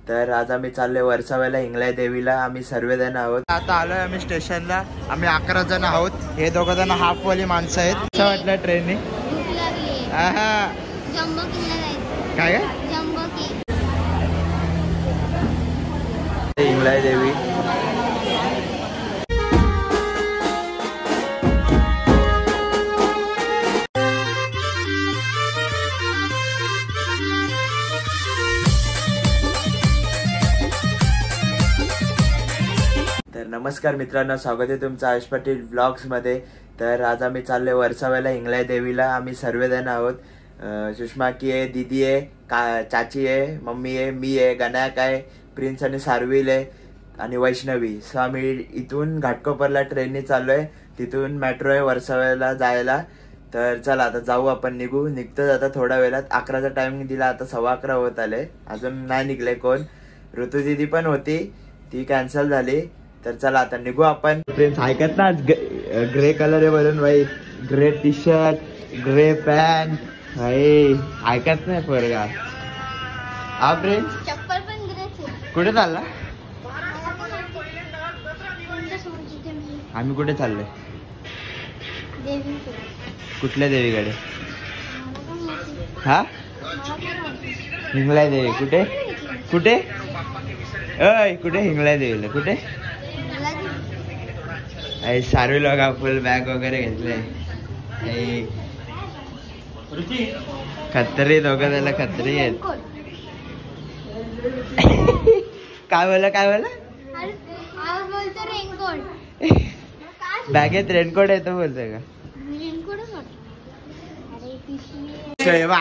तर आज आम्ही चाललोय वर्साव्याला हिंगलाय देवीला. आम्ही सर्वजण आहोत. आता आलोय आम्ही स्टेशनला. आम्ही 11 जण आहोत. हे 2 जण हाफवाली माणसं आहेत. कसं वाटलं ट्रेनने? काय हिंगलाय देवी. तर नमस्कार मित्रांनो, स्वागत आहे तुमचं आयुष पाटील ब्लॉग्स मध्ये. तर आज आम्ही चाललोय वर्साव्याला हिंगलाय देवीला. आम्ही सर्वजण आहोत. सुषमा की आहे, दीदी आहे, चाची आहे, मम्मी आहे, मी आहे, गणायक आहे, प्रिन्स आणि सार्विल आहे आणि वैष्णवी. सो आम्ही इथून घाटकोपरला ट्रेनने चाललोय. तिथून मेट्रो आहे वर्साव्याला जायला. तर चला आता जाऊ, आपण निघतो आता थोड्या वेळात. 11चा टायमिंग दिला, आता 11:15 होत आले, अजून नाही निघले कोण. ऋतू दीदी पण होती, ती कॅन्सल झाली. तर चला आता निघू आपण. फ्रेंड्स ऐकत ना, ग्रे कलर आहे बोलून भाई, grey T shirt, grey pant भाई, ऐकत नाही पोरगा. हा फ्रेंड्स, चप्पल पण ग्रे. कुठे चालला? आम्ही कुठे चाललोय? कुठल्या देवीकडे? हा, हिंगलाय देवी. कुठे कुठे अय कुठे हिंगलाय देवीला? कुठे? सार्वी लोक फुल बॅग वगैरे घेतले. खत्री, 2 त्याला खत्री आहेत. काय बोला बॅगेत रेनकोट येतो बोलतोय का?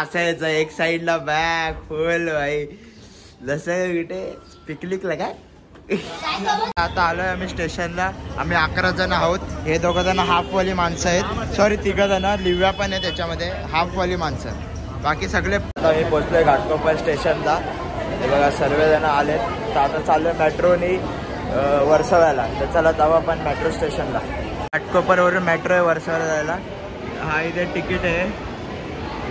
असायचं एक साइडला बॅग फुल भाई, जसं कुठे पिकनिकला. काय आता आलोय आम्ही स्टेशनला. आम्ही 11 जण आहोत. हे 2 जण हाफवाली माणसं आहेत. सॉरी 3 जण, लिव्या पण आहे त्याच्यामध्ये, हाफवाली माणसं. बाकी सगळे. आता मी पोहोचलोय घाटकोपर स्टेशनला. हे बघा सर्वजण आलेत. तर आता चाललोय मेट्रोनी वर्साव्याला. तर चला जाऊ आपण मेट्रो स्टेशनला. घाटकोपरवरून मेट्रो आहे वर्साव्याला जायला. हा इथे तिकीट आहे,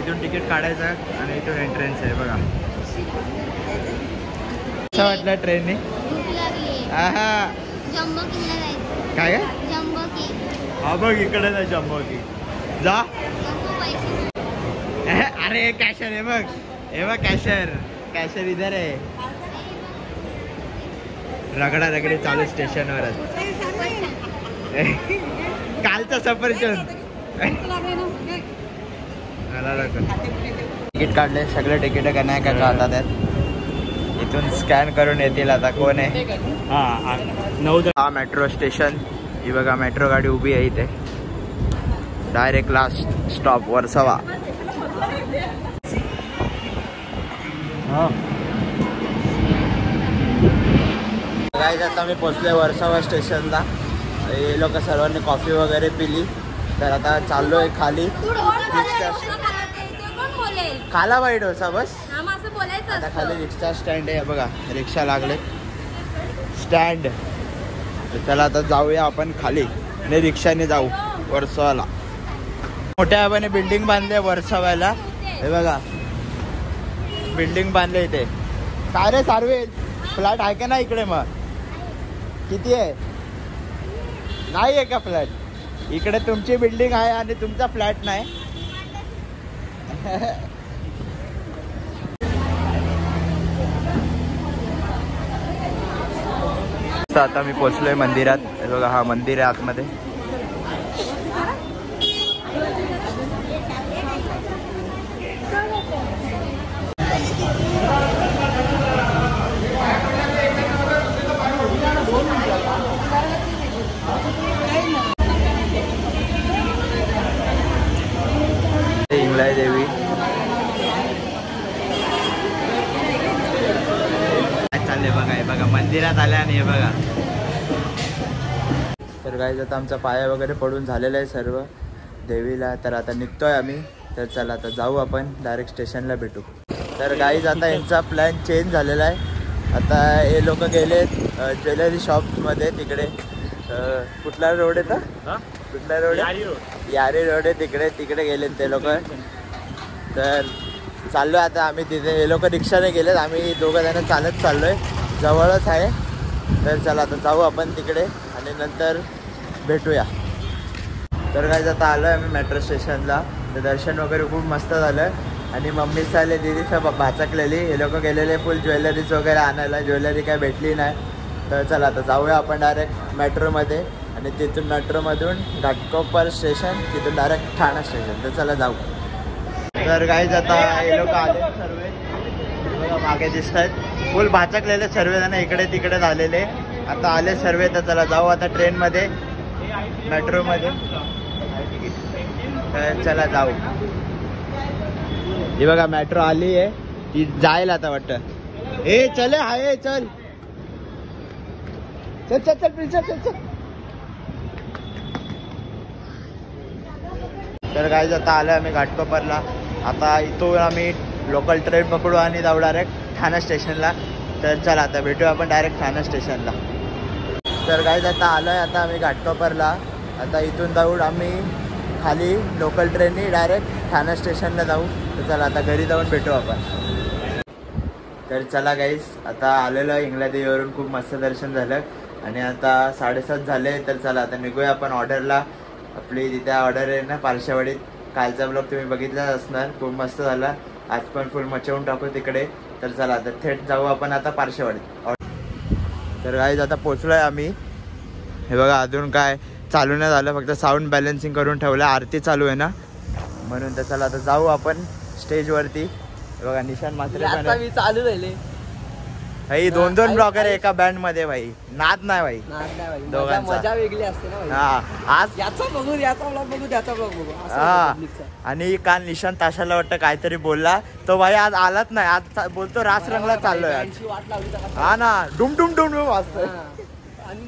इथून तिकीट काढायचं आणि इथून एंट्रन्स आहे. बघा कसं वाटलं ट्रेनने? काय हा बघ इकडे ना जम्बो की जा. अरे कॅशर आहे बघ, हे बघ कॅशर इधर आहे. रगडी चालू स्टेशनवरच. कालचा सफरचंद. तिकीट काढले, सगळे तिकीट नाही का हातात आहेत. इथून स्कॅन करून येतील. आता कोण आहे? हा मेट्रो स्टेशन. ही बघा मेट्रो गाडी उभी आहे इथे. Direct last stop Versova. Guys आता मी पोचलोय वर्सावा स्टेशनला. हे लोक सर्वांनी कॉफी वगैरे पिली. तर आता चाललोय खाली. खाला बाई डोसा बस. आता खाली रिक्षा स्टँड आहे बघा, रिक्षा लागले स्टँड. चला आता जाऊया आपण खाली आणि रिक्षाने जाऊ वर्साव्याला. मोठ्या आबाने बिल्डिंग बांधले वर्साव्याला. हे बघा बिल्डिंग बांधले इथे. काय रे सार्वे, फ्लॅट आहे का ना इकडे? मग किती आहे? नाही आहे का फ्लॅट? इकडे तुमची बिल्डिंग आहे आणि तुमचा फ्लॅट नाही. आता मी पोचलोय मंदिरात. बघा हा मंदिर आहे आतमध्ये. हिंगलाय देवी. चालले बघा, हे बघा मंदिरात आले आणि हे बघा. तर गाईज आता आमचा पाया वगैरे पडून झालेला आहे सर्व देवीला. तर आता निघतोय आम्ही. तर चला आता जाऊ आपण, डायरेक्ट स्टेशनला भेटू. तर गाईज आता यांचा प्लॅन चेंज झालेला आहे. आता हे लोक गेले ज्वेलरी शॉपमध्ये. तिकडे कुठला रोड आहे? कुठला रोड आहे? यारी रोड आहे तिकडे. तिकडे गेले ते लोक. तर चाललोय आता आम्ही तिथे. हे लोक रिक्षाने गेलेत, आम्ही दोघं जण चालत चाललोय, जवळच आहे. तर चला आता जाऊ आपण तिकडे आणि नंतर भेटूया. तर काय आता आलोय आम्ही मेट्रो स्टेशनला. तर दर्शन वगैरे खूप मस्त झालं आणि मम्मी चालले, दीदी सब भाचकलेली. हे लोक गेलेले फुल ज्वेलरीज वगैरे आणायला, ज्वेलरी काय भेटली नाही. तर चला आता जाऊया आपण डायरेक्ट मेट्रोमध्ये आणि तिथून मेट्रोमधून घाटकोपर स्टेशन, तिथून डायरेक्ट ठाणा स्टेशन. तर चला जाऊ. तर काहीच आता हे लोक आले सर्व मागे दिसत आहेत, फुल भाचकलेले सर्वजण इकडे तिकडे झालेले. आता आले सर्व. तर चला जाऊ आता ट्रेनमध्ये, मेट्रोमध्ये. तर चला जाऊ. ही बघा मेट्रो आली आहे, ती जायला आता वाटतं. ए चले हाय, चल चल चल चल प्लीज चल चल. तर काय आता आलं आम्ही घाटकोपरला. आता इथून आम्ही लोकल ट्रेन पकडू आणि जाऊ डायरेक्ट ठाणा स्टेशनला. तर चला आता भेटूया आपण डायरेक्ट ठाणा स्टेशनला. तर काय आता आलोय आता आम्ही घाटकोपरला. आता इथून जाऊ आम्ही खाली लोकल ट्रेननी डायरेक्ट ठाणा स्टेशनला जाऊ. तर चला आता घरी जाऊन भेटू आपण. तर चला गाईस, आता आलेलो इंग्लादेवीवरून, खूप मस्त दर्शन झालं आणि आता 7:30 झाले. तर चला आता निघूया आपण ऑर्डरला. आपली तिथे ऑर्डर आहे ना पारशावाडीत. कालचा ब्लॉग तुम्ही बघितलाच असणार, खूप मस्त झाला. आज पण फुल मचवून टाकू तिकडे. तर चला आता थेट जाऊ आपण आता पारशावाडीत. तर गाईस आता पोचलोय आम्ही. हे बघा अजून काय चालू नाही झालं, फक्त साऊंड बॅलन्सिंग करून ठेवलं. आरती चालू आहे ना म्हणून. तर चला आता जाऊ आपण स्टेजवरती. बघा निशान मात्र चालू झाले भाई, 2-2 ब्लॉगर एका बँड मध्ये. भाई नाद नाही भाई, दोघांचा मजा वेगळी असते ना. हा आज याचा बघू, याचा ब्लॉग बघू, त्याचा ब्लॉग बघू. हा, आणि काल निशान ताशाला वाटतं काहीतरी बोलला तो. भाई आज आलाच नाही. आज बोलतो रास रंगला चाललोय आज. हा ना, डुम डुम डुम डुम वाजतोय.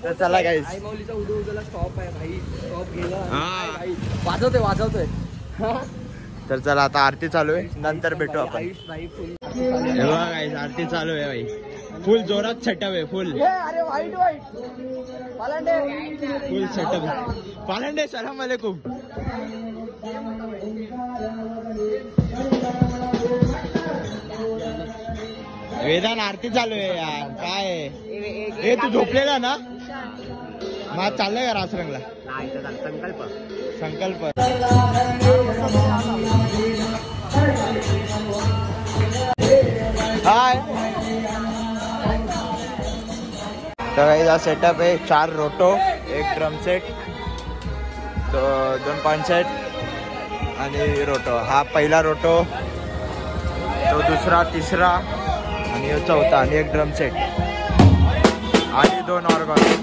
तर चला गाईस, आई माऊलीचा उदूला स्टॉप आहे भाई. स्टॉप गेला, वाजवतोय. तर चला आता आरती चालू आहे, नंतर भेटू आपण. हे बघा गाईस, आरती चालू आहे भाई. फुल जोरात सेटअप आहे. फुल अरे वाईट पालांडे, फुल सेटअप. पालांडे सलाम वालेकुम. वेदान आरती चालू आहे यार. काय हे तू झोपलेला ना? मग चाललंय का रासरंगला? संकल्प. हाय. तर हा सेटअप आहे. 4 रोटो, 1 ड्रम सेट, 2 पॉइंट सेट आणि रोटो. हा पहिला रोटो, तो दुसरा, तिसरा आणि चौथा, आणि 1 ड्रम सेट आणि 2 ऑर्गन.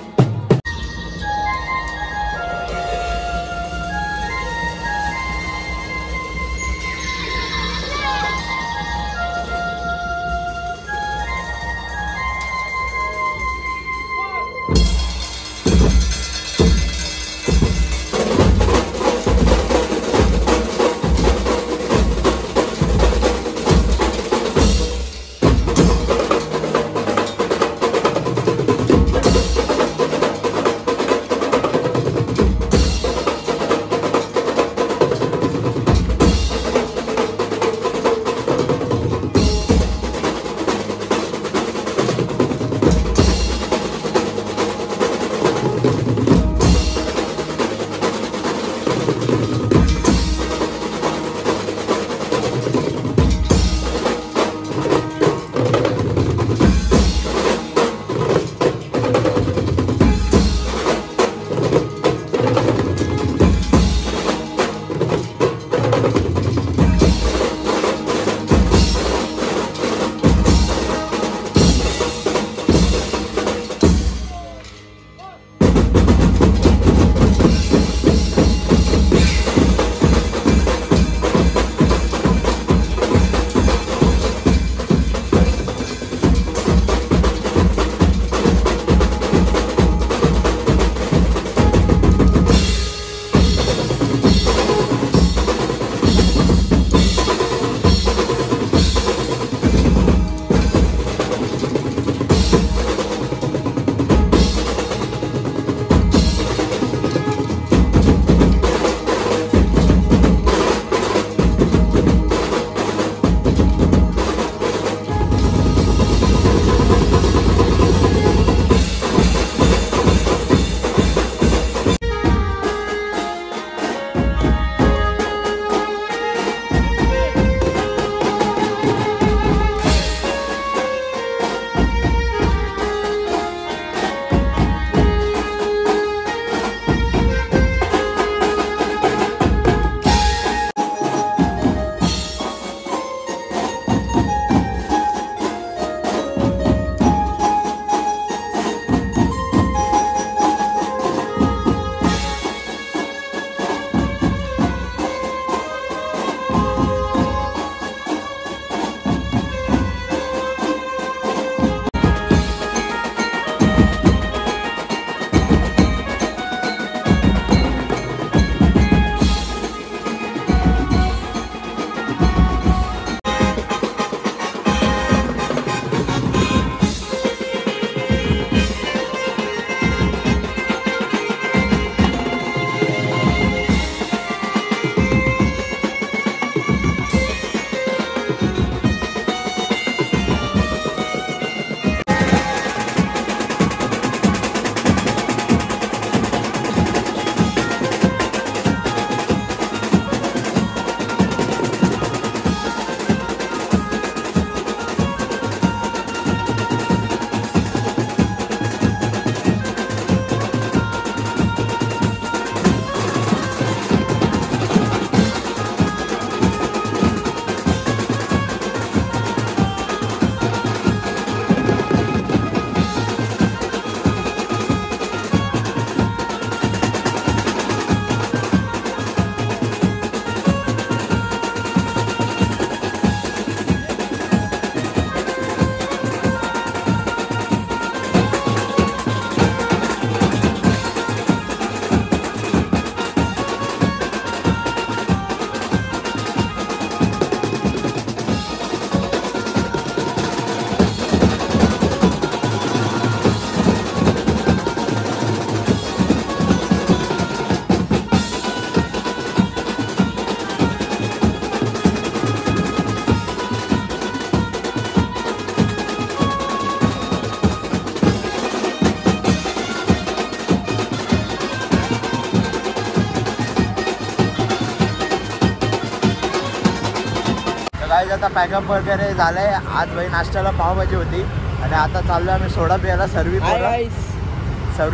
आता पॅकअप वगैरे झालंय. आज भाई नाश्त्याला पावभाजी होती आणि आता चाललोय आम्ही सोडा प्यायला. सर्वी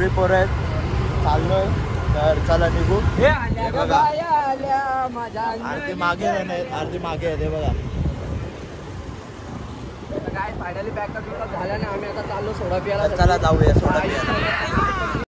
पोरं आहेत, चाललोय. तर चला निघू. बघा आरती मागे आरती मागे आहे ते बघा. काय फायनली पॅकअप झाल्याने आम्ही आता चाललो सोडा प्यायला. चला जाऊया सोडा प्यायला.